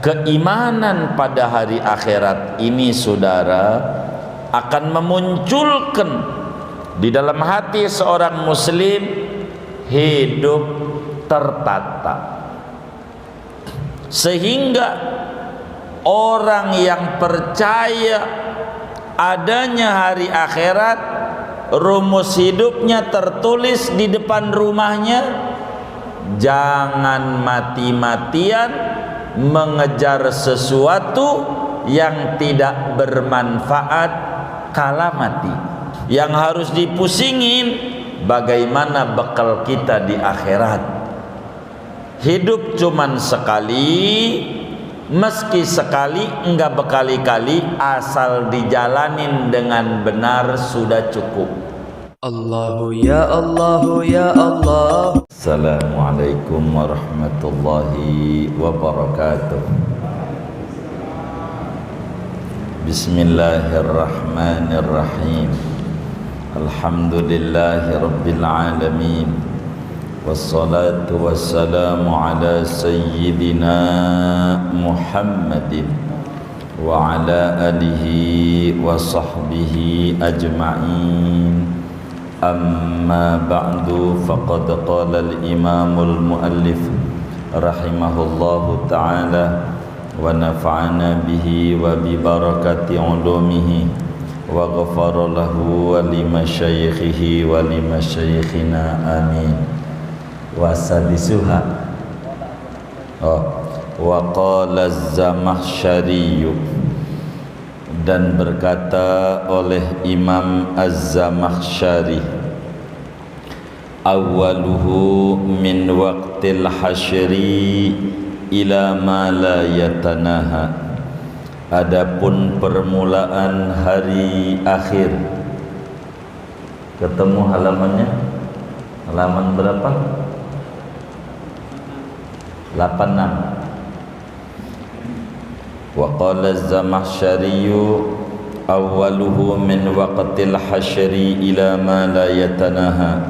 Keimanan pada hari akhirat ini, saudara, akan memunculkan di dalam hati seorang muslim hidup tertata, sehingga orang yang percaya adanya hari akhirat, rumus hidupnya tertulis di depan rumahnya, jangan mati-matian mengejar sesuatu yang tidak bermanfaat kala mati. Yang harus dipusingin bagaimana bekal kita di akhirat. Hidup cuman sekali, meski sekali enggak berkali-kali, asal dijalanin dengan benar sudah cukup. Allahu ya Allahu ya Allah. Assalamualaikum warahmatullahi wabarakatuh. Bismillahirrahmanirrahim. Alhamdulillahi rabbil alamin. Wassalatu wassalamu ala sayyidina Muhammadin wa ala alihi wa sahbihi ajma'in. Amma ba'du, faqad qala al-imamul muallif rahimahullahu ta'ala wa nafa'ana bihi wa bi barakati ulumihi wa ghafara lahu wa li masyayikhihi wa li masyayikhina amin. Wa sadisuha wa qala az-Zamakhsyari, dan berkata oleh Imam Az-Zamakhsyari, awwaluhu min waqtil hasyri ila ma la yatanaha. Adapun permulaan hari akhir, ketemu halamannya, halaman berapa? 86. Wa qala az-Zamakhsyari awwaluhu min waqtil hasyri ila ma la yatanaha.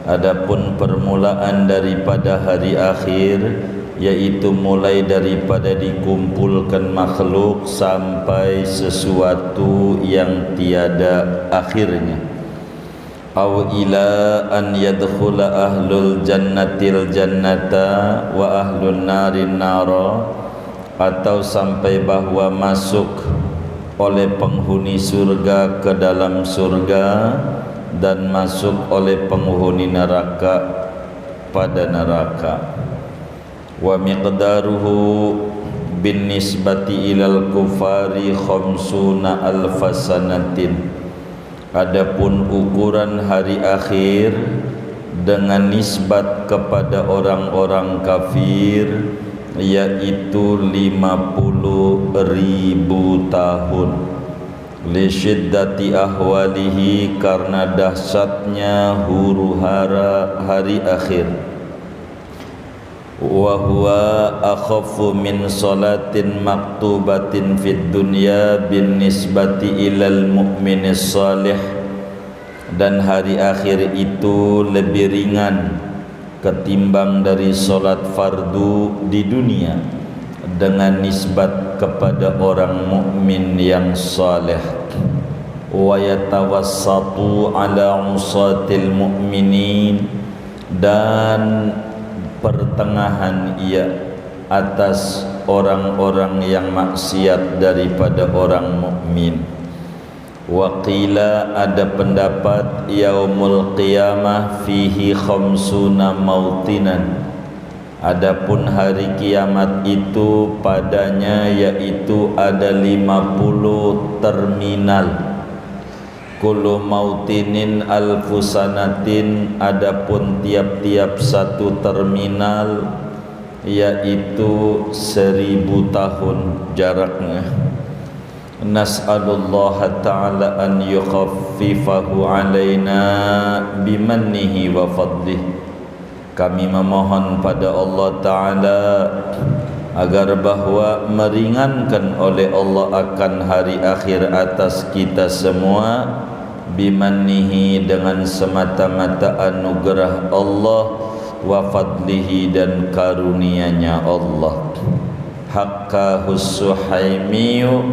Adapun permulaan daripada hari akhir, yaitu mulai daripada dikumpulkan makhluk sampai sesuatu yang tiada akhirnya. Aw ila an yadkhula ahlul jannatil jannata wa ahlun narin nara, atau sampai bahwa masuk oleh penghuni surga ke dalam surga dan masuk oleh penghuni neraka pada neraka. Wa miqdaruhu bin nisbati ilal kufari khamsuna alfasanatin. Adapun ukuran hari akhir dengan nisbat kepada orang-orang kafir, yaitu 50.000 tahun. Li syiddati ahwalihi, karena dahsyatnya huru-hara hari akhir. Wa huwa akhaffu min salatin maktubatin fid dunya bin nisbati ilal mu'minis salih. Dan hari akhir itu lebih ringan ketimbang dari solat fardu di dunia dengan nisbat kepada orang mukmin yang saleh. Wa yatawassatu ala usatil mu'minin, dan pertengahan ia atas orang-orang yang maksiat daripada orang mukmin. Wa qila, ada pendapat, yaumul qiyamah fihi khamsuna mautinan. Adapun hari kiamat itu padanya yaitu ada 50 terminal. Kullu mautinin alfusanatin, adapun tiap-tiap satu terminal yaitu 1000 tahun jaraknya. Nas'alullah ta'ala an yukhaffifahu alaina bimannihi wa fadlih. Kami memohon pada Allah Ta'ala agar bahwa meringankan oleh Allah akan hari akhir atas kita semua, bimannihi, dengan semata-mata anugerah Allah, wa fadlihi, dan karunia-Nya Allah. haqqahus Suhaimiyu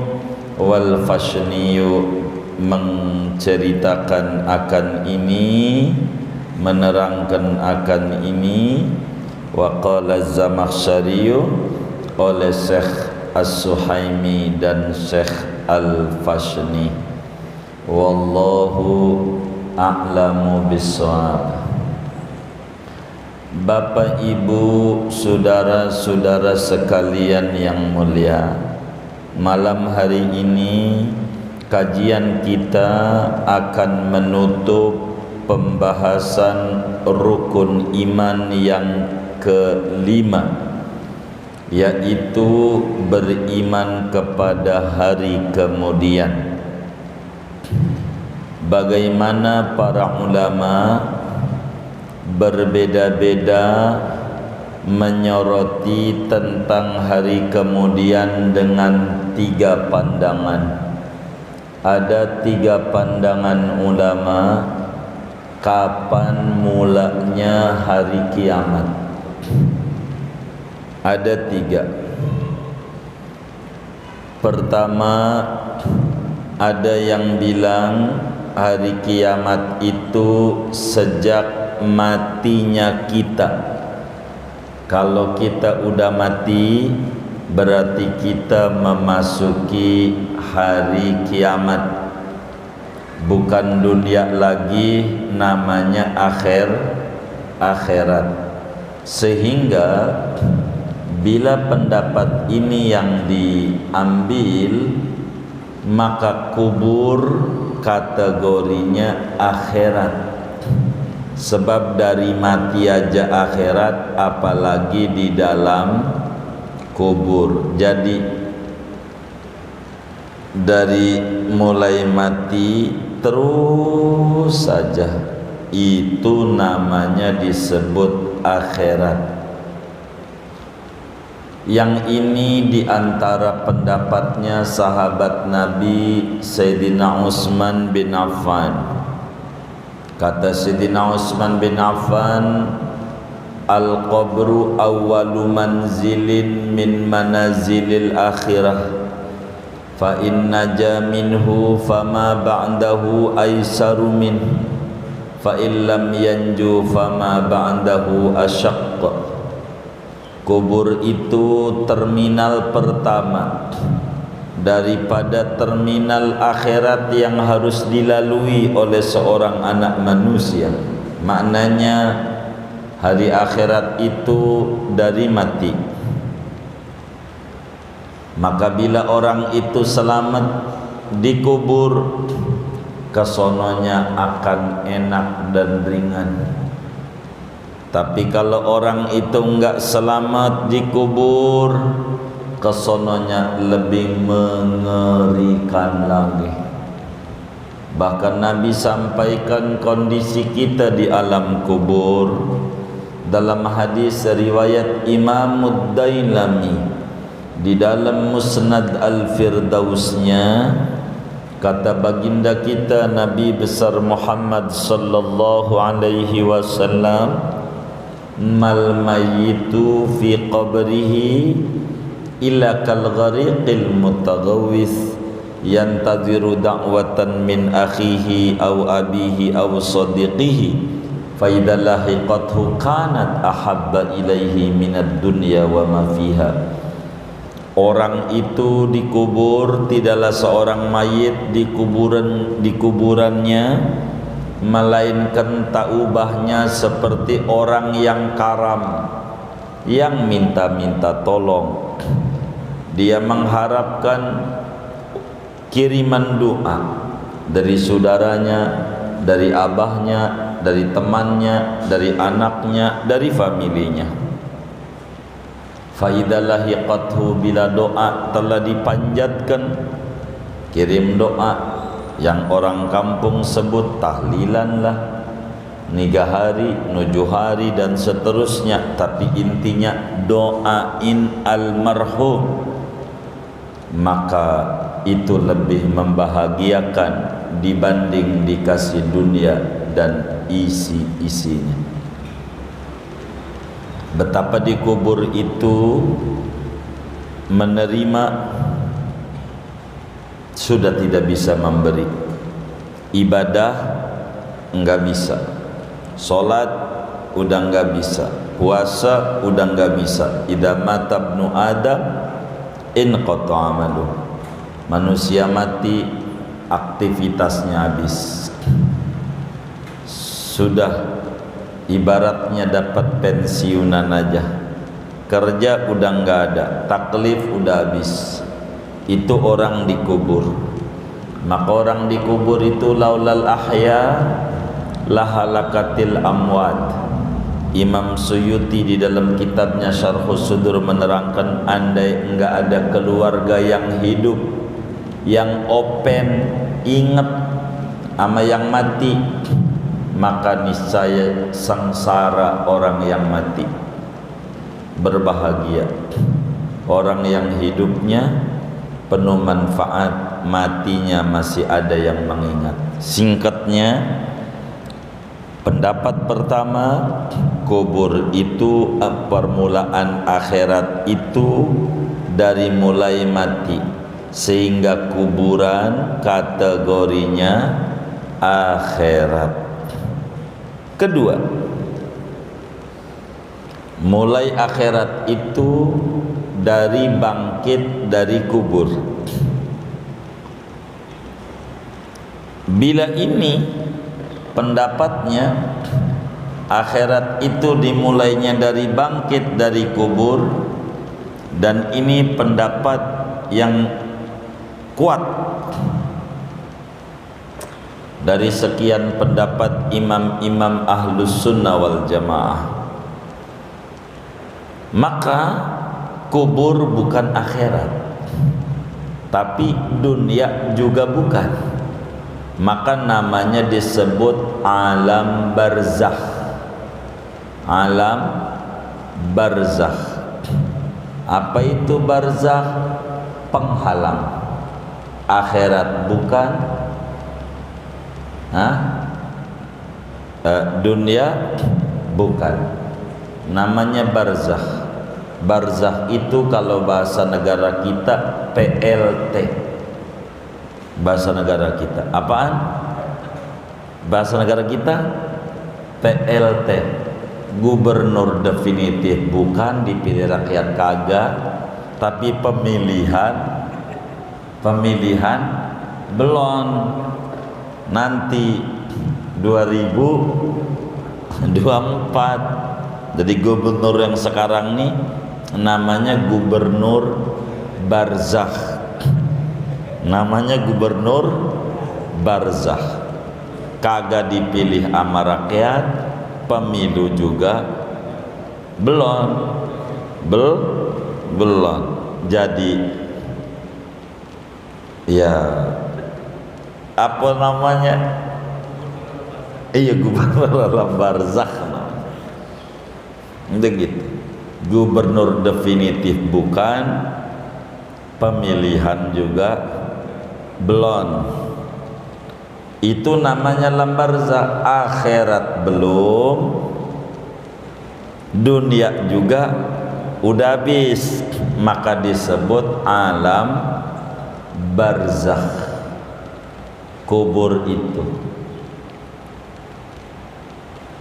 wal Fashniyu, menceritakan akan ini, menerangkan akan ini. Wa qala Zamakhsyariyu, oleh Syekh As-Suhaimi dan Syekh Al-Fashni. Wallahu a'lamu bissawab. Bapak, Ibu, saudara-saudara sekalian yang mulia, malam hari ini kajian kita akan menutup pembahasan rukun iman yang kelima, yaitu beriman kepada hari kemudian. Bagaimana para ulama berbeda-beda menyoroti tentang hari kemudian dengan 3 pandangan. Ada 3 pandangan ulama kapan mulanya hari kiamat. Ada 3. Pertama, ada yang bilang hari kiamat itu sejak matinya kita. Kalau kita udah mati, berarti kita memasuki hari kiamat. Bukan dunia lagi, namanya akhirat. Sehingga bila pendapat ini yang diambil, maka kubur kategorinya akhirat. Sebab dari mati aja akhirat, apalagi di dalam kubur. Jadi dari mulai mati terus saja, itu namanya disebut akhirat. Yang ini diantara pendapatnya sahabat Nabi Sayyidina Utsman bin Affan. Kata Sayyidina Utsman bin Affan, al-qabru awwalu manzilin min manazilil akhirah, fa inna jaminhu fama ba'dahu aisaru min, fa illam yanju fama ba'dahu asyaqq. Kubur itu terminal pertama daripada terminal akhirat yang harus dilalui oleh seorang anak manusia. Maknanya hari akhirat itu dari mati. Maka bila orang itu selamat dikubur, kesononya akan enak dan ringan. Tapi kalau orang itu enggak selamat dikubur, kesononya lebih mengerikan lagi. Bahkan Nabi sampaikan kondisi kita di alam kubur dalam hadis riwayat Imam Ad-Dailami di dalam Musnad Al-Firdausnya. Kata baginda kita Nabi besar Muhammad sallallahu alaihi wasallam, mal mayyitu fi qabrihi illa kal ghariqil mutaghawwis yantadhiru da'watan min akhihi aw abihi aw sadiqihi fa idza lahiqathu kanat ahabba ilaihi minad dunya wa ma fiha. Orang itu dikubur, tidaklah seorang mayit di kuburannya melainkan tak ubahnya seperti orang yang karam, yang minta-minta tolong. Dia mengharapkan kiriman doa dari saudaranya, dari abahnya, dari temannya, dari anaknya, dari familinya. Faidalahiqathu, bila doa telah dipanjatkan, kirim doa yang orang kampung sebut tahlilan lah, 3 hari, 7 hari dan seterusnya. Tapi intinya doain almarhum, maka itu lebih membahagiakan dibanding dikasih dunia dan isi-isinya. Betapa di kubur itu menerima, sudah tidak bisa memberi. Ibadah enggak bisa, sholat udah enggak bisa, puasa udah enggak bisa. Idza mata ibnu Adam inqata amalu. Manusia mati, aktivitasnya habis. Sudah ibaratnya dapat pensiunan aja. Kerja udah enggak ada, taklif udah habis. Itu orang dikubur. Maka orang dikubur itu laulal ahya lahalakatil amwat. Imam Suyuti di dalam kitabnya Syarhus Sudur menerangkan, andai enggak ada keluarga yang hidup, yang open, ingat sama yang mati, maka niscaya sengsara orang yang mati. Berbahagia orang yang hidupnya penuh manfaat, matinya masih ada yang mengingat. Singkatnya, pendapat pertama, kubur itu permulaan akhirat itu dari mulai mati, sehingga kuburan kategorinya akhirat. Kedua, mulai akhirat itu dari bangkit dari kubur. Bila ini pendapatnya, akhirat itu dimulainya dari bangkit dari kubur, dan ini pendapat yang kuat dari sekian pendapat imam-imam ahlus sunnah wal jamaah, maka kubur bukan akhirat, tapi dunia juga bukan. Maka namanya disebut alam barzakh. Alam barzakh. Apa itu barzakh? Penghalang. Akhirat bukan, dunia bukan. Namanya barzakh. Barzakh itu kalau bahasa negara kita PLT. Bahasa negara kita apaan? Bahasa negara kita PLT. Gubernur definitif bukan, dipilih rakyat kagak, tapi pemilihan belum. Nanti 2024. Jadi gubernur yang sekarang nih namanya gubernur barzakh. Namanya gubernur barzakh. Kagak dipilih sama rakyat, pemilu juga belum. Jadi ya apa namanya? Iya, gubernur alam barzakh. Begitu. Gubernur definitif bukan, pemilihan juga belum. Itu namanya alam barzakh. Akhirat belum, dunia juga udah habis, maka disebut alam barzakh. Kubur itu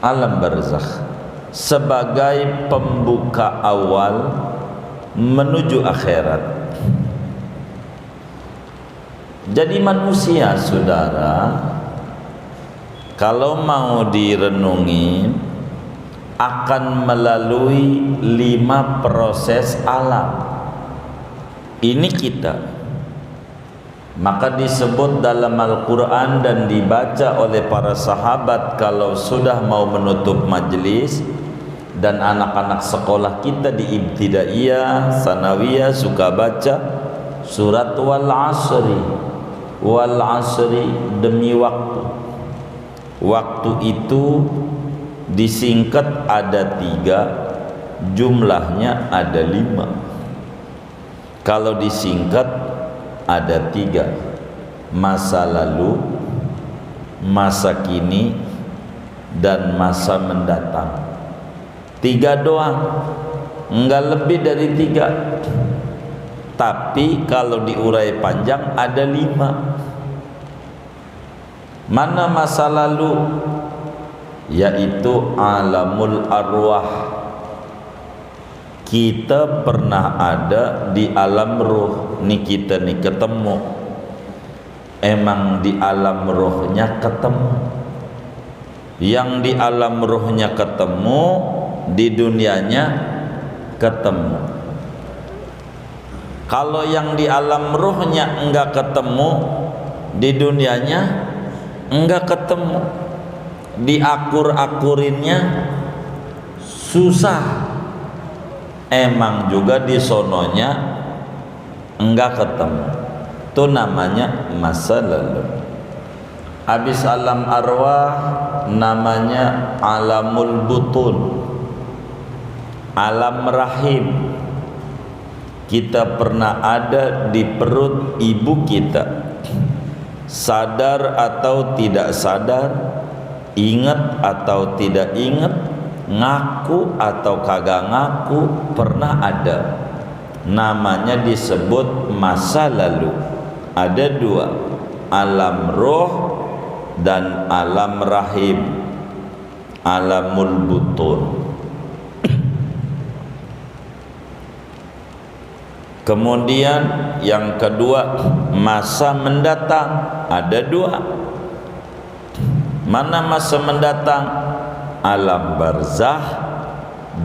alam barzakh sebagai pembuka awal menuju akhirat. Jadi manusia, saudara, kalau mau direnungi akan melalui 5 proses alam. Ini kita. Maka disebut dalam Al-Quran dan dibaca oleh para sahabat kalau sudah mau menutup majlis, dan anak-anak sekolah kita di ibtidaiyah, sanawiyah suka baca surat wal asri. Wal asri, demi waktu. Waktu itu disingkat ada 3, jumlahnya ada 5. Kalau disingkat ada 3, masa lalu, masa kini, dan masa mendatang. 3 doang, enggak lebih dari 3. tapi kalau diurai panjang ada 5. Mana masa lalu? Yaitu alamul arwah. Kita pernah ada di alam ruh. Nih kita nih ketemu, emang di alam rohnya ketemu. Yang di alam rohnya ketemu, di dunianya ketemu. Kalau yang di alam rohnya enggak ketemu, di dunianya enggak ketemu. Diakur-akurinnya susah. Emang juga di sononya enggak ketemu. Itu namanya masa lalu. Habis alam arwah namanya alamul butun, alam rahim. Kita pernah ada di perut ibu kita, sadar atau tidak sadar, ingat atau tidak ingat, ngaku atau kagak ngaku, pernah ada. Namanya disebut masa lalu. Ada 2, alam roh dan alam rahim, alamul butun. Kemudian yang kedua, masa mendatang. Ada 2. Mana masa mendatang? Alam barzah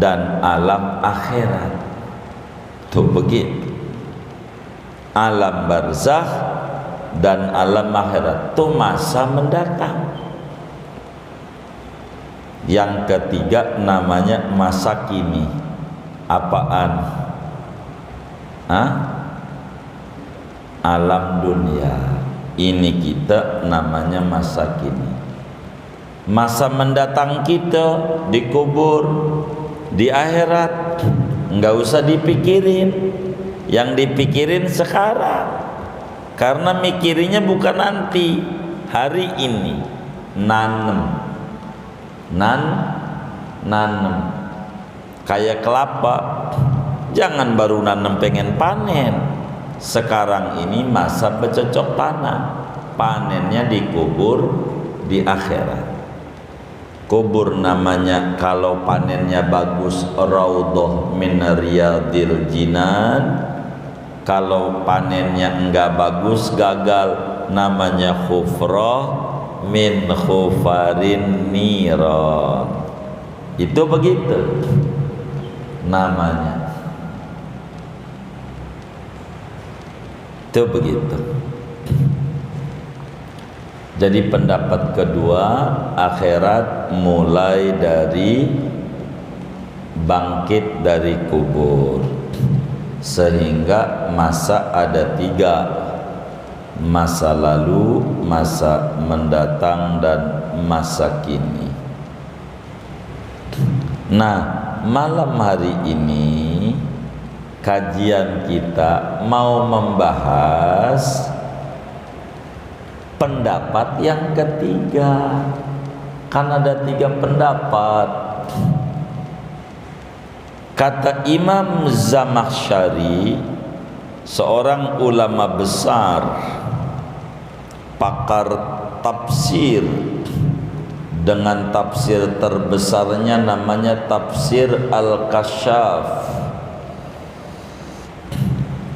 dan alam akhirat. Tuh begitu. Alam barzah dan alam akhirat itu masa mendatang. Yang ketiga namanya masa kini. Apaan? Alam dunia. Ini kita namanya masa kini. Masa mendatang kita dikubur, di akhirat nggak usah dipikirin. Yang dipikirin sekarang, karena mikirinya bukan nanti, hari ini. Nanem kayak kelapa, jangan baru nanem pengen panen. Sekarang ini masa bercocok tanam, panennya dikubur di akhirat. Kubur namanya kalau panennya bagus raudhah min riyadil jinan. Kalau panennya enggak bagus, gagal, namanya khufrah min khufarin niran. Itu begitu namanya. Itu begitu. Jadi pendapat kedua, akhirat mulai dari bangkit dari kubur. Sehingga masa ada 3, masa lalu, masa mendatang, dan masa kini. Nah, malam hari ini kajian kita mau membahas pendapat yang ketiga. Kan ada 3 pendapat. Kata Imam Zamakhsyari, seorang ulama besar, pakar tafsir, dengan tafsir terbesarnya namanya tafsir Al-Kasyaf.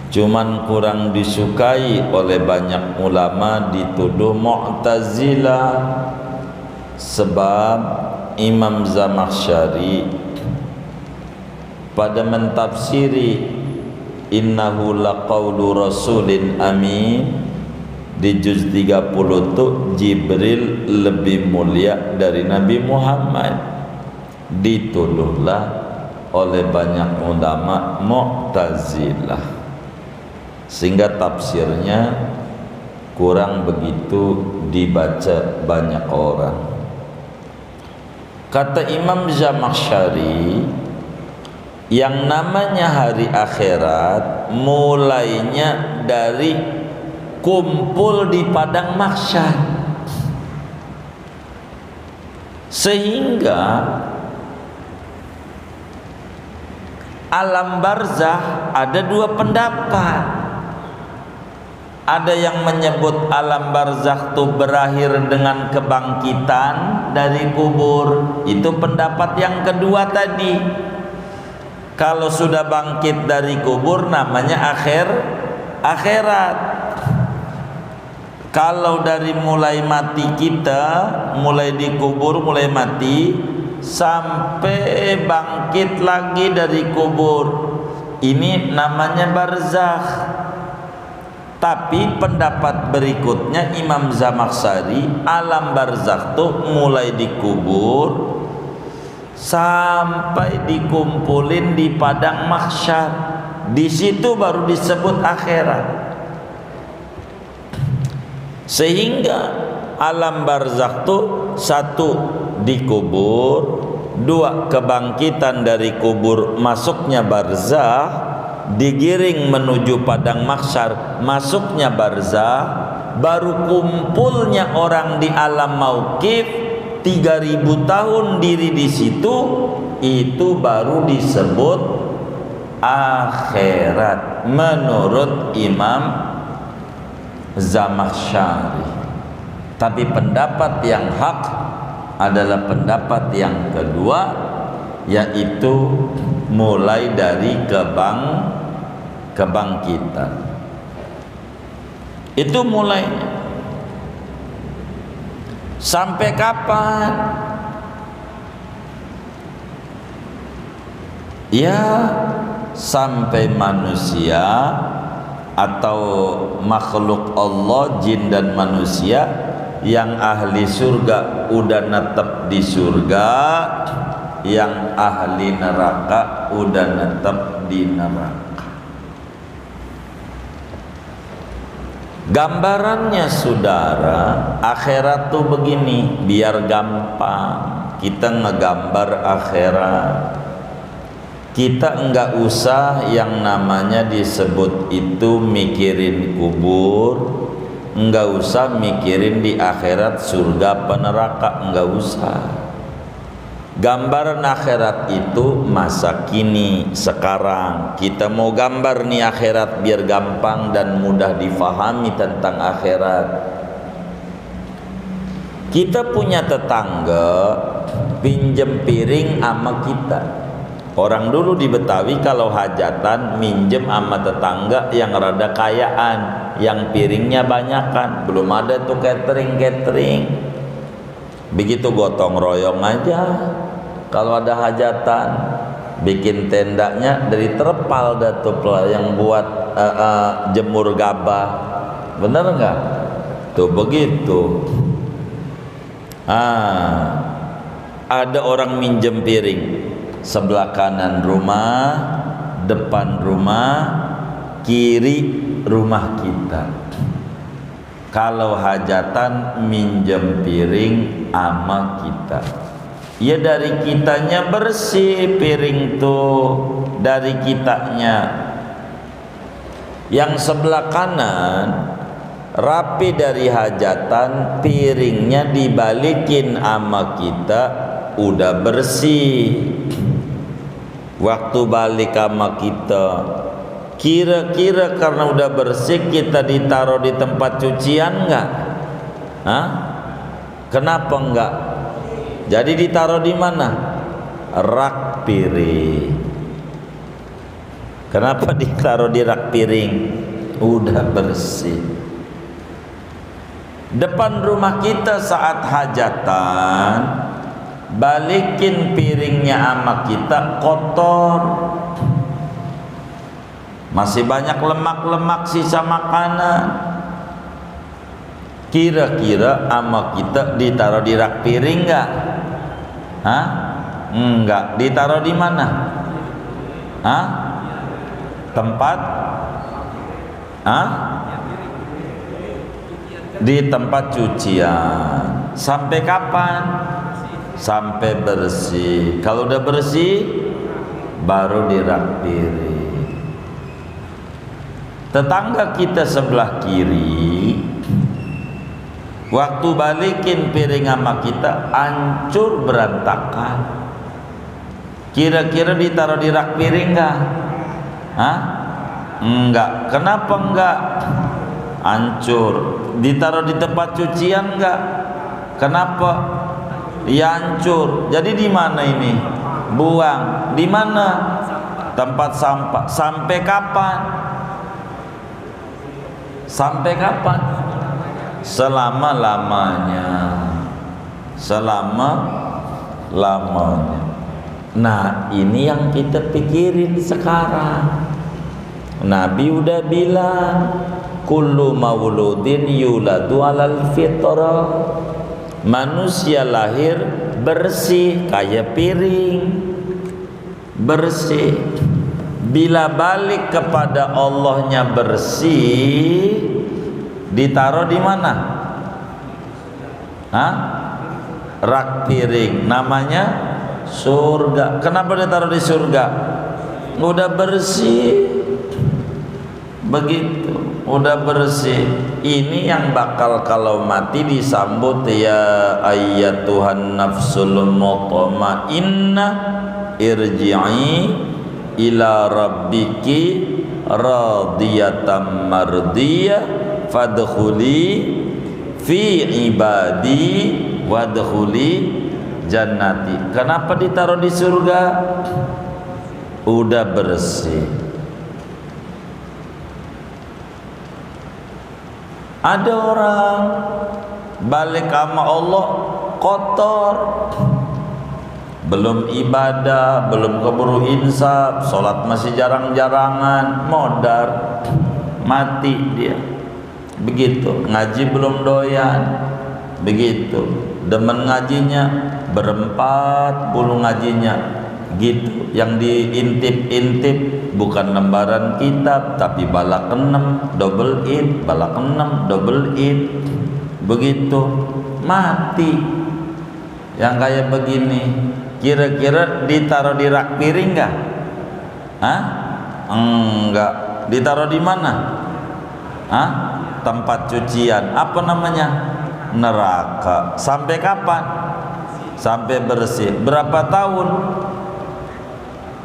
Cuman kurang disukai oleh banyak ulama, dituduh Mu'tazilah. Sebab Imam Zamakhsyari pada mentafsiri innahu laqaulu rasulin amin di juz 30 itu Jibril lebih mulia dari Nabi Muhammad. Dituduhlah oleh banyak ulama Mu'tazilah, sehingga tafsirnya kurang begitu dibaca banyak orang. Kata Imam Zamakhsyari, yang namanya hari akhirat mulainya dari kumpul di padang mahsyar. Sehingga alam barzah ada dua pendapat. Ada yang menyebut alam barzakh itu berakhir dengan kebangkitan dari kubur. Itu pendapat yang kedua tadi. Kalau sudah bangkit dari kubur namanya akhirat. Kalau dari mulai mati kita, mulai dikubur, mulai mati sampai bangkit lagi dari kubur, ini namanya barzakh. Tapi pendapat berikutnya Imam Zamakhsyari, alam barzakh itu mulai dikubur sampai dikumpulin di padang mahsyar. Di situ baru disebut akhirat. Sehingga alam barzakh itu satu dikubur, dua kebangkitan dari kubur, masuknya barzakh, digiring menuju padang mahsyar, masuknya barzakh, baru kumpulnya orang di alam mauqif 3000 tahun diri di situ, itu baru disebut akhirat menurut Imam Zamakhsyari. Tapi pendapat yang hak adalah pendapat yang kedua, yaitu mulai dari kebangkitan. Itu mulainya. Sampai kapan? Ya, sampai manusia atau makhluk Allah, jin dan manusia yang ahli surga udah netep di surga, yang ahli neraka udah netep di neraka. Gambarannya saudara, akhirat tuh begini, biar gampang kita ngegambar akhirat. Kita enggak usah yang namanya disebut itu mikirin kubur, enggak usah mikirin di akhirat surga neraka, enggak usah. Gambaran akhirat itu masa kini, sekarang. Kita mau gambar nih akhirat biar gampang dan mudah difahami tentang akhirat. Kita punya tetangga pinjem piring sama kita. Orang dulu di Betawi kalau hajatan minjem sama tetangga yang rada kayaan, yang piringnya banyakan. Belum ada tuh catering. Begitu gotong royong aja. Kalau ada hajatan, bikin tendanya dari terpal datuh yang buat jemur gabah. Bener nggak? Tuh begitu. Ada orang minjem piring. Sebelah kanan rumah, depan rumah, kiri rumah kita. Kalau hajatan minjem piring ama kita, ya dari kitanya bersih piring tuh, dari kitanya. Yang sebelah kanan rapi dari hajatan, piringnya dibalikin ama kita, udah bersih. Waktu balik sama kita, kira-kira karena udah bersih kita ditaruh di tempat cucian enggak? Hah? Kenapa enggak? Jadi ditaruh di mana? Rak piring. Kenapa ditaruh di rak piring? Udah bersih. Depan rumah kita saat hajatan, balikin piringnya sama kita kotor, masih banyak lemak-lemak sisa makanan. Kira-kira sama kita ditaruh di rak piring enggak? Hah? Enggak. Ditaruh di mana? Hah? Tempat? Hah? Di tempat cucian. Sampai kapan? Sampai bersih. Kalau udah bersih baru di rak piring. Tetangga kita sebelah kiri, waktu balikin piring sama kita hancur berantakan. Kira-kira ditaruh di rak piring enggak? Hah? Enggak. Kenapa enggak? Hancur. Ditaruh di tempat cucian enggak? Kenapa? Ya hancur. Jadi di mana ini? Buang. Di mana? Tempat sampah. Sampai kapan? Sampai kapan? Selama-lamanya. Selama-lamanya. Nah, ini yang kita pikirin sekarang. Nabi udah bilang, kullu mauludin yuladu alal fitrah. Manusia lahir bersih kayak piring, bersih. Bila balik kepada Allahnya bersih, ditaruh di mana? Hah? Rak piring, namanya surga. Kenapa ditaruh di surga? Udah bersih, begitu, udah bersih. Ini yang bakal kalau mati disambut, ya ayyatuhan nafsul mutmainnah irji'i ila rabbiki radiyatan mardiyah fadkhuli fi ibadi wadkhuli jannati. Kenapa ditaruh di surga? Udah bersih. Ada orang balik sama Allah kotor, belum ibadah, belum keburu insaf, sholat masih jarang-jarangan, modar, mati dia. Begitu, ngaji belum doyan, begitu, demen ngajinya, berempat puluh ngajinya, gitu. Yang diintip-intip bukan lembaran kitab, tapi balak 6 double it, balak 6 double it, begitu, mati. Yang kayak begini, kira-kira ditaruh di rak piring enggak? Hah? Enggak. Ditaruh di mana? Hah? Tempat cucian. Apa namanya? Neraka. Sampai kapan? Sampai bersih. Berapa tahun?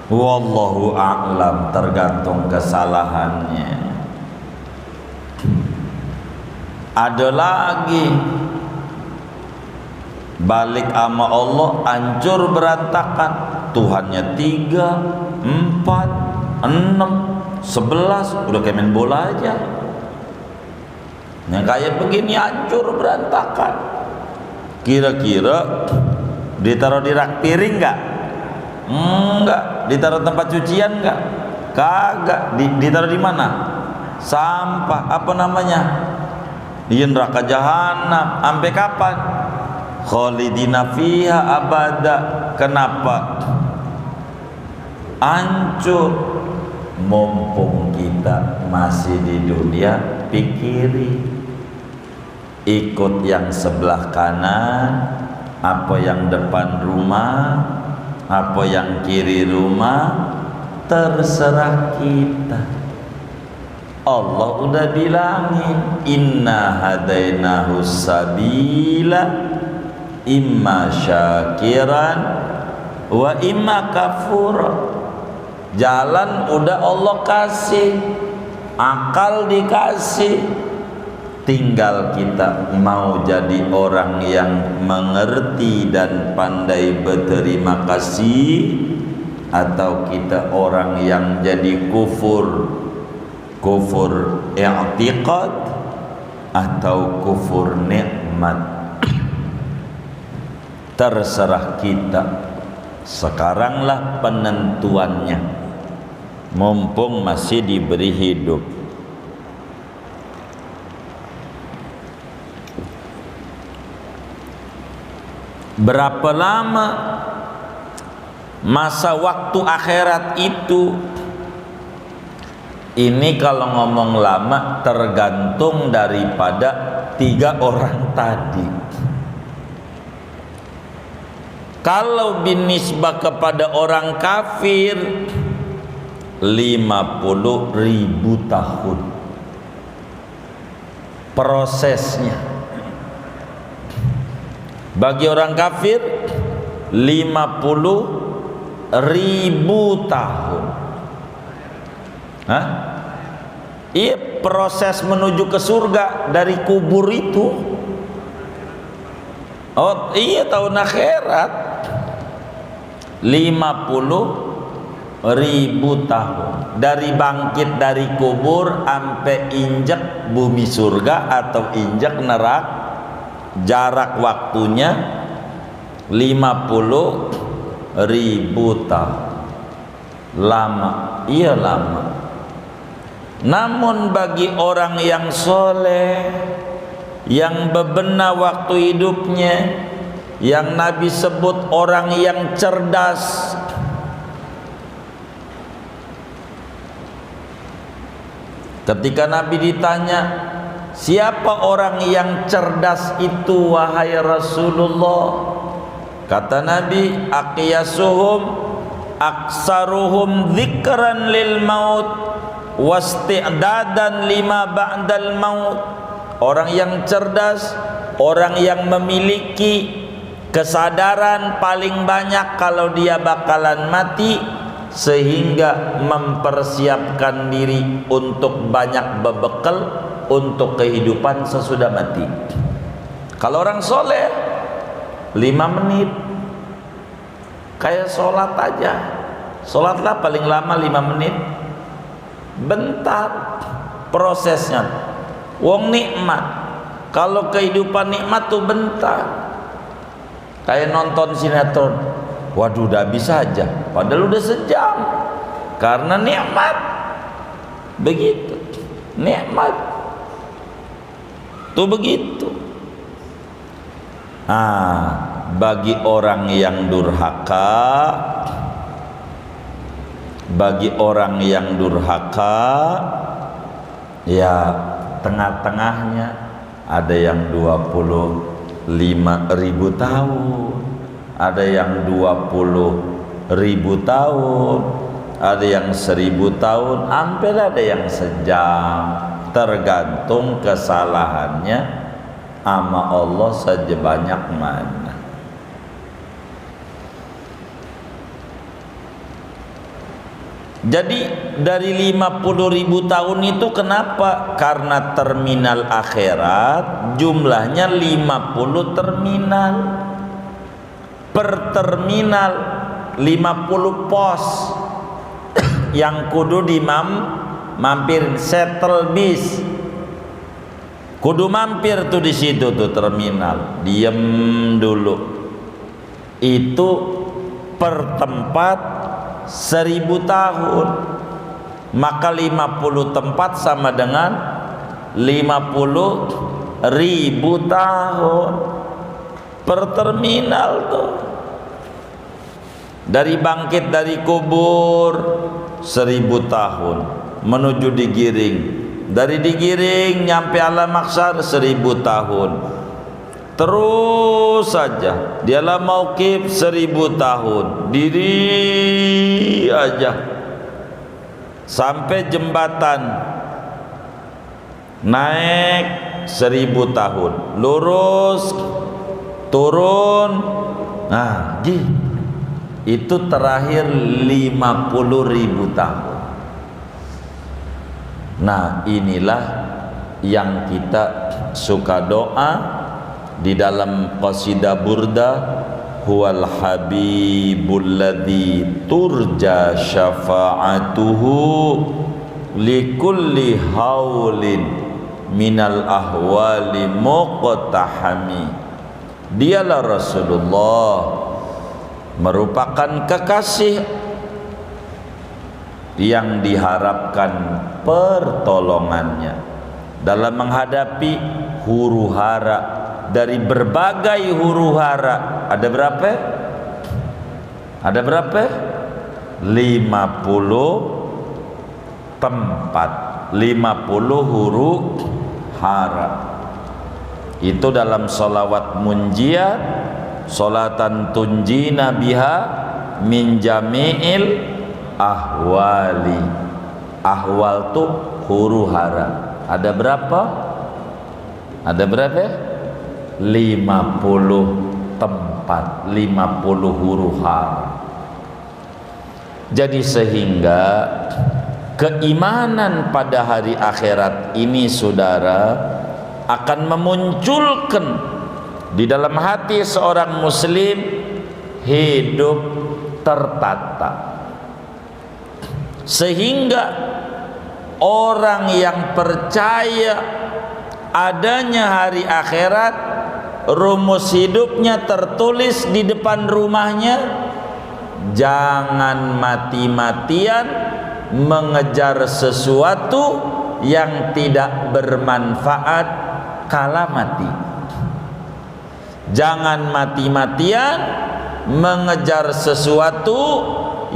Wallahu a'lam, tergantung kesalahannya. Ada lagi balik sama Allah hancur berantakan. Tuhannya 3, 4, 6, 11, udah kayak main bola aja. Yang kayak begini hancur berantakan. Kira-kira ditaruh di rak piring enggak? Enggak. Ditaruh tempat cucian enggak? Kagak. Ditaruh di mana? Sampah. Apa namanya? Di neraka jahanam. Sampai kapan? Khalidina fiha abada. Kenapa? Hancur. Mumpung kita masih di dunia, pikiri, ikut yang sebelah kanan, apa yang depan rumah, apa yang kiri rumah, terserah kita. Allah udah bilangin, inna hadainahu sabila imma syakiran wa imma kafura. Jalan udah Allah kasih, akal dikasih, tinggal kita mau jadi orang yang mengerti dan pandai berterima kasih, atau kita orang yang jadi kufur i'tiqad atau kufur nikmat. Terserah kita. Sekaranglah penentuannya, mumpung masih diberi hidup. Berapa lama masa waktu akhirat itu? Ini kalau ngomong lama tergantung daripada 3 orang tadi. Kalau binisbah kepada orang kafir 50.000 tahun prosesnya. Bagi orang kafir 50 tahun. Hah? Iya, proses menuju ke surga dari kubur itu. Oh iya, tahun akhirat 50.000 tahun. Dari bangkit dari kubur sampai injak bumi surga atau injak neraka, jarak waktunya 50.000 tahun. Lama, iya lama. Namun bagi orang yang soleh, yang bebenah waktu hidupnya, yang Nabi sebut orang yang cerdas, ketika Nabi ditanya, siapa orang yang cerdas itu wahai Rasulullah? Kata Nabi, aqyasuhum aksaruhum dzikran lil maut wasti'dadan lima ba'dal maut. Orang yang cerdas, orang yang memiliki kesadaran paling banyak kalau dia bakalan mati, sehingga mempersiapkan diri untuk banyak berbekal untuk kehidupan sesudah mati. Kalau orang soleh 5 menit, kayak sholat aja. Sholatlah paling lama 5 menit, bentar prosesnya. Wong nikmat, kalau kehidupan nikmat tuh bentar. Kayak nonton sinetron, waduh udah bisa aja, padahal udah sejam. Karena nikmat, begitu. Nikmat tuh begitu. Bagi orang yang durhaka, bagi orang yang durhaka, ya tengah-tengahnya ada yang 25.000 tahun, ada yang 20.000 tahun, ada yang 1.000 tahun, hampir ada yang sejam. Tergantung kesalahannya sama Allah saja banyak mana. Jadi dari 50.000 tahun itu kenapa? Karena terminal akhirat jumlahnya 50 terminal. Per terminal 50 pos yang kudu mampir, settle bis. Kudu mampir tuh di situ tuh terminal. Diem dulu. Itu per tempat 1.000 tahun, maka 50 tempat sama dengan 50.000 tahun per terminal tuh. Dari bangkit dari kubur 1.000 tahun menuju digiring, dari digiring nyampe alam mahsyar 1.000 tahun. Terus saja dialah mauqif 1.000 tahun, diri aja sampai jembatan naik 1.000 tahun, lurus turun, nah itu terakhir 50.000 tahun. Nah inilah yang kita suka doa di dalam qasidah burda, huwal habibul ladzi turja syafa'atuhu likulli haulin minal ahwali muqtahami. Dialah Rasulullah, merupakan kekasih yang diharapkan pertolongannya dalam menghadapi huru hara. Dari berbagai huru hara ada berapa? Ada berapa? 50 tempat, 50 huru hara. Itu dalam solawat munjiat, solatan tunjina biha min jami'il ahwali. Ahwal tuh huru hara. Ada berapa? Ada berapa? 50 tempat, 50 huru hara. Jadi sehingga keimanan pada hari akhirat ini saudara akan memunculkan di dalam hati seorang muslim hidup tertata, sehingga orang yang percaya adanya hari akhirat, rumus hidupnya tertulis di depan rumahnya, jangan mati-matian mengejar sesuatu yang tidak bermanfaat kala mati. Jangan mati-matian mengejar sesuatu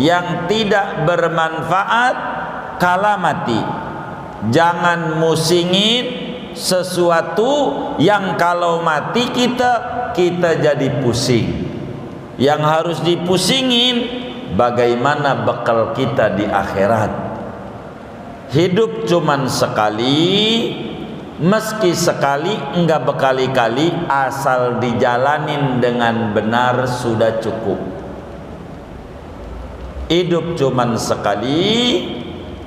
yang tidak bermanfaat kala mati. Jangan musingin sesuatu yang kalau mati kita jadi pusing. Yang harus dipusingin bagaimana bekal kita di akhirat. Hidup cuman sekali, meski sekali enggak berkali-kali, asal dijalanin dengan benar sudah cukup. Hidup cuman sekali,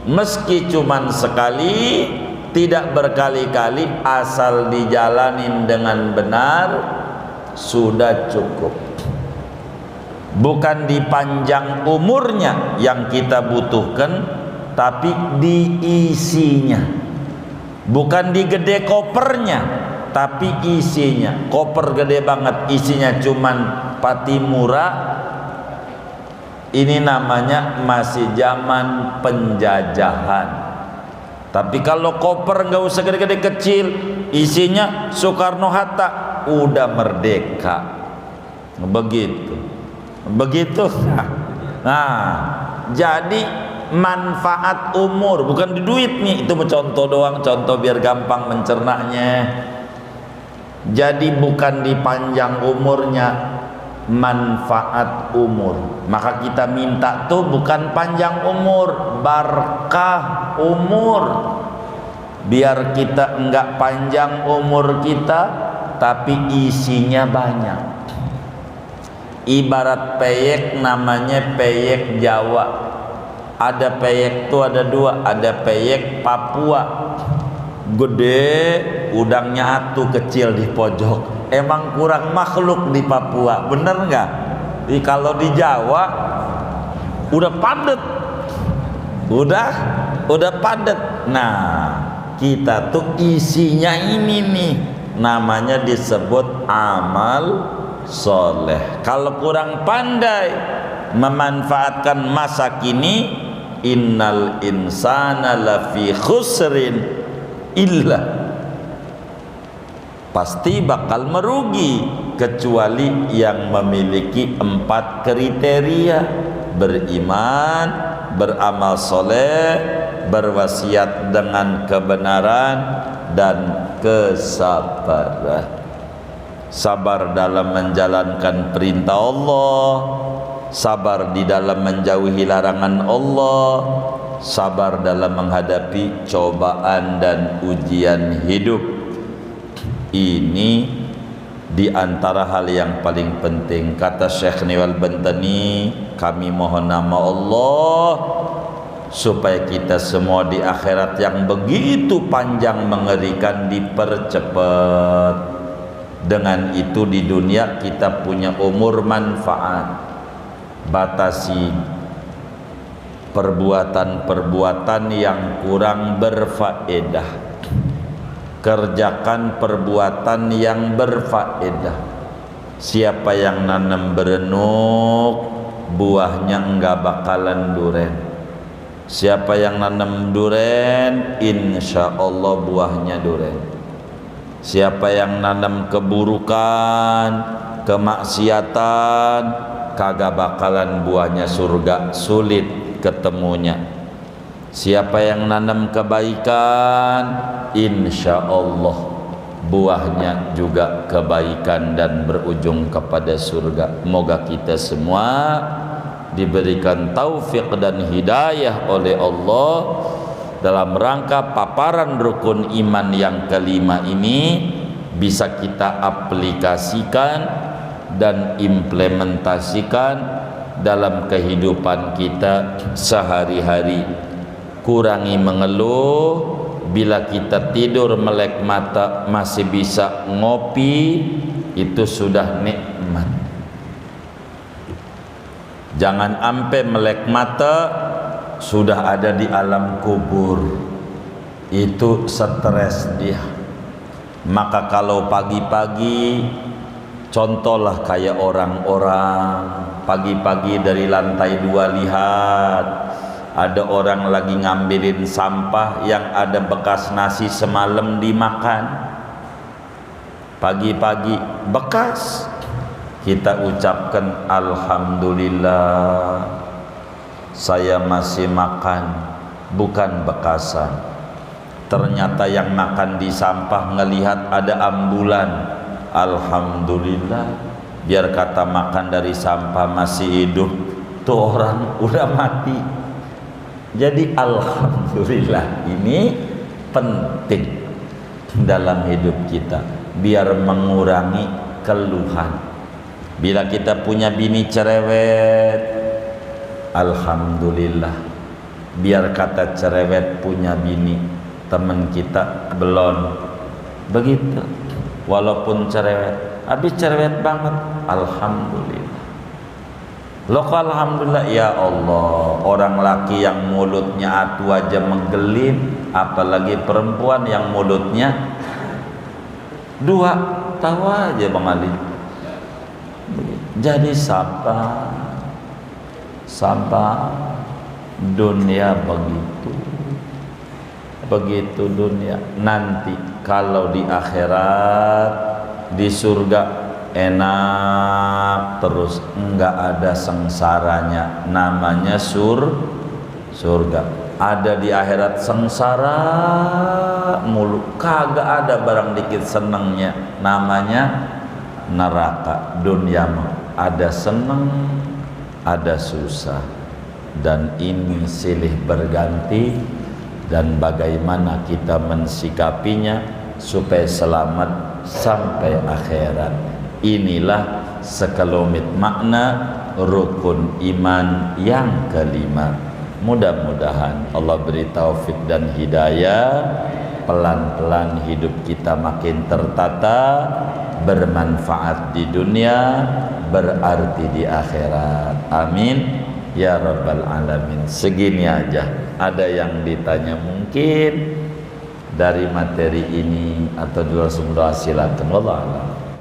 meski cuman sekali, tidak berkali-kali, asal dijalanin dengan benar sudah cukup. Bukan dipanjang umurnya yang kita butuhkan, tapi diisinya. Bukan digede kopernya, tapi isinya. Koper gede banget, isinya cuman pati murah. Ini namanya masih zaman penjajahan. Tapi kalau koper nggak usah gede-gede kecil, isinya Soekarno Hatta, udah merdeka. Begitu. Nah, jadi manfaat umur bukan di duit nih, itu contoh doang, contoh biar gampang mencernanya. Jadi bukan di panjang umurnya, manfaat umur. Maka kita minta tuh bukan panjang umur, barkah umur. Biar kita enggak panjang umur kita, tapi isinya banyak. Ibarat peyek, namanya peyek Jawa. Ada peyek tuh ada dua, ada peyek Papua, gede, udangnya atu, kecil di pojok. Emang kurang makhluk di Papua, bener nggak? Kalau di Jawa udah padet, udah padet. Nah, kita tuh isinya ini nih, namanya disebut amal soleh. Kalau kurang pandai memanfaatkan masa kini, innal insana lafi khusrin illa, pasti bakal merugi kecuali yang memiliki 4 kriteria: beriman, beramal soleh, berwasiat dengan kebenaran, dan kesabaran. Sabar dalam menjalankan perintah Allah, sabar di dalam menjauhi larangan Allah, sabar dalam menghadapi cobaan dan ujian hidup. Ini di antara hal yang paling penting. Kata Syekh Niwal Bentani, kami mohon nama Allah supaya kita semua di akhirat yang begitu panjang mengerikan dipercepat. Dengan itu di dunia kita punya umur manfaat. Batasi perbuatan-perbuatan yang kurang berfaedah. Kerjakan perbuatan yang berfaedah. Siapa yang nanam berenuk, buahnya enggak bakalan duren. Siapa yang nanam duren, insya Allah buahnya duren. Siapa yang nanam keburukan, kemaksiatan, kagak bakalan buahnya surga, sulit ketemunya. Siapa yang nanam kebaikan, insya Allah buahnya juga kebaikan dan berujung kepada surga. Moga kita semua diberikan taufik dan hidayah oleh Allah dalam rangka paparan rukun iman yang kelima ini bisa kita aplikasikan dan implementasikan dalam kehidupan kita sehari-hari. Kurangi mengeluh. Bila kita tidur melek mata masih bisa ngopi, itu sudah nikmat. Jangan ampe melek mata sudah ada di alam kubur, itu stres dia. Maka kalau pagi-pagi, contohlah kayak orang-orang pagi-pagi dari lantai 2 lihat ada orang lagi ngambilin sampah yang ada bekas nasi semalam dimakan. Pagi-pagi bekas, kita ucapkan alhamdulillah saya masih makan, bukan bekasan. Ternyata yang makan di sampah ngelihat ada ambulan, alhamdulillah. Biar kata makan dari sampah masih hidup, tuh orang udah mati. Jadi alhamdulillah ini penting dalam hidup kita, biar mengurangi keluhan. Bila kita punya bini cerewet, alhamdulillah. Biar kata cerewet punya bini, teman kita belum begitu. Walaupun cerewet, habis cerewet banget, alhamdulillah. Loh alhamdulillah, ya Allah, orang laki yang mulutnya atu aja menggelin, apalagi perempuan yang mulutnya 2, tahu aja Bang Ali. Jadi sabar, dunia begitu dunia. Nanti kalau di akhirat, di surga enak terus, enggak ada sengsaranya, namanya surga. Ada di akhirat sengsara mulu, kagak ada barang dikit senengnya, namanya neraka. Dunia mah ada seneng, ada susah, dan ini silih berganti. Dan bagaimana kita mensikapinya supaya selamat sampai akhirat. Inilah sekelumit makna rukun iman yang kelima. Mudah-mudahan Allah beri taufik dan hidayah, pelan-pelan hidup kita makin tertata, bermanfaat di dunia, berarti di akhirat. Amin ya rabbal alamin. Segini aja. Ada yang ditanya mungkin dari materi ini atau di luar, silakan. Wallahu a'lam.